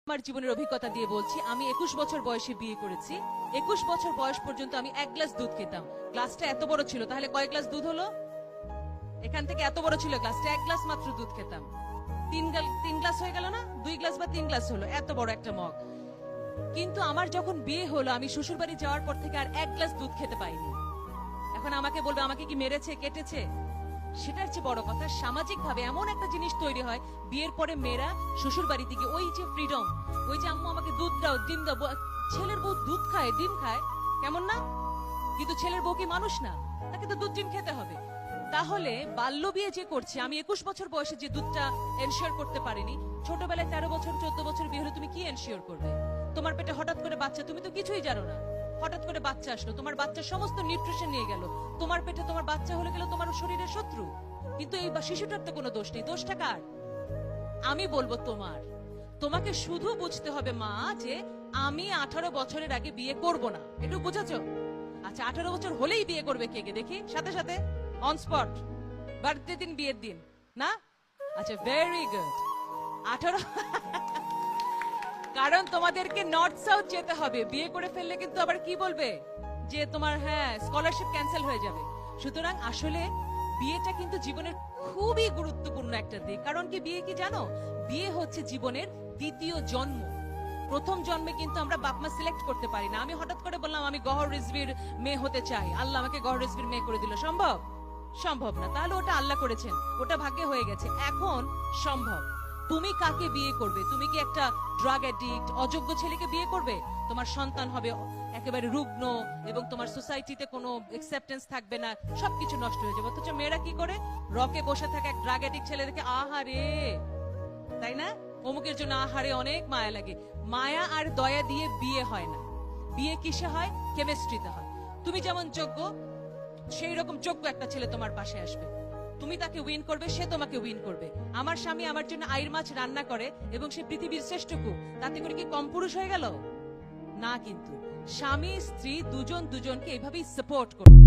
আমার জীবনের অভিজ্ঞতা দিয়ে বলছি, আমি 21 বছর বয়সে বিয়ে করেছি। 21 বছর বয়স পর্যন্ত আমি 1 গ্লাস দুধ খেতাম। গ্লাসটা এত বড় ছিল, তাহলে কয় গ্লাস দুধ হলো? এখান থেকে এত বড় ছিল গ্লাসটা, 1 গ্লাস মাত্র দুধ খেতাম। 3 গ্লাস হয়ে গেল না? 2 গ্লাস বা 3 গ্লাস হলো, এত বড় একটা মগ। কিন্তু আমার যখন বিয়ে হলো, আমি শ্বশুর বাড়ি যাওয়ার পর থেকে আর 1 গ্লাস দুধ খেতে পাইনি। এখন আমাকে বলবে আমাকে কি মেরেছে, কেটেছে? সেটার চেয়ে বড় কথা, সামাজিক ভাবে এমন একটা জিনিস তৈরি হয়, বিয়ের পরে মেয়েরা শ্বশুর বাড়িতে গিয়ে ওই যে ফ্রিডম, ওই যে আম্মু আমাকে দুধ দাও, ডিম দাও। ছেলের বউ দুধ খায়, ডিম খায়, কেমন না? কিন্তু ছেলের বউ কি মানুষ না? তাকে তো দুধ ডিম খেতে হবে। তাহলে বাল্য বিয়ে যে করছে, আমি 21 বছর বয়সে যে দুধটা এনশিওর করতে পারিনি, ছোটবেলায় 13 বছর 14 বছর বিয়ে হলে তুমি কি এনশিওর করবে? তোমার পেটে হঠাৎ করে বাচ্চা, তুমি তো কিছুই জানো না, হঠাৎ করে বাচ্চা আসলো, তোমার বাচ্চার সমস্ত নিউট্রিশন নিয়ে গেল, তোমার পেটে তোমার বাচ্চা হলে গেল তোমার শরীরের শত্রু। কিন্তু এই শিশুটার তো কোনো দোষ নেই, দোষটা কার? আমি বলবো তোমার। তোমাকে শুধু বুঝতে হবে মা, যে আমি 18 বছরের আগে বিয়ে করব না, একটু বুঝেছো? আচ্ছা, 18 বছর হলেই বিয়ে করবে কে কে দেখি, সাথে সাথে অন স্পট, বার্থডে দিন, বিয়ের দিন না? আচ্ছা, ভেরি গুড। 18 কারণ তোমাদেরকে নর্থ সাউথ যেতে হবে, বিয়ে করে ফেললে কিন্তু আবার কি বলবে যে তোমার স্কলারশিপ ক্যান্সেল হয়ে যাবে। সুতরাং আসলে বিয়েটা কিন্তু জীবনের খুবই গুরুত্বপূর্ণ একটা দিক। কারণ কি, বিয়ে কি জানো, বিয়ে হচ্ছে জীবনের দ্বিতীয় জন্ম। প্রথম জন্মে কিন্তু আমরা বাপমা সিলেক্ট করতে পারি না। আমি হঠাৎ করে বললাম আমি গহর রিজভির মেয়ে হতে চাই, আল্লাহ আমাকে গহর রিজভির মেয়ে করে দিল, সম্ভব? সম্ভব না। তাহলে ওটা আল্লাহ করেছেন, ওটা ভাগ্যে হয়ে গেছে। এখন সম্ভব, তুমি কাকে বিয়ে করবে? তুমি কি একটা ড্রাগ অ্যাডিক্ট, অযোগ্য ছেলেকে বিয়ে করবে? তোমার সন্তান হবে একেবারে রুগ্ন, এবং তোমার সোসাইটিতে কোনো অ্যাকসেপ্টেন্স থাকবে না, সবকিছু নষ্ট হয়ে যাবে। অথচ মেয়েরা কি করে? রকে বসে থাকে এক ড্রাগ অ্যাডিক্ট ছেলে দেখে, আহারে, তাই না? অমুকের জন্য আহারে, অনেক মায়া লাগে। মায়া আর দয়া দিয়ে বিয়ে হয় না। বিয়ে কিসে হয়? কেমিস্ট্রিতে হয়। তুমি যেমন যোগ্য, সেই রকম যোগ্য একটা ছেলে তোমার পাশে আসবে, তুমি তাকে উইন করবে, সে তোমাকে উইন করবে। আমার স্বামী আমার জন্য আইর মাছ রান্না করে এবং সে পৃথিবীর শ্রেষ্ঠ কুক, তাতে করে কি কম পুরুষ হয়ে গেল? না। কিন্তু স্বামী স্ত্রী দুজন দুজনকে এইভাবেই সাপোর্ট করবে।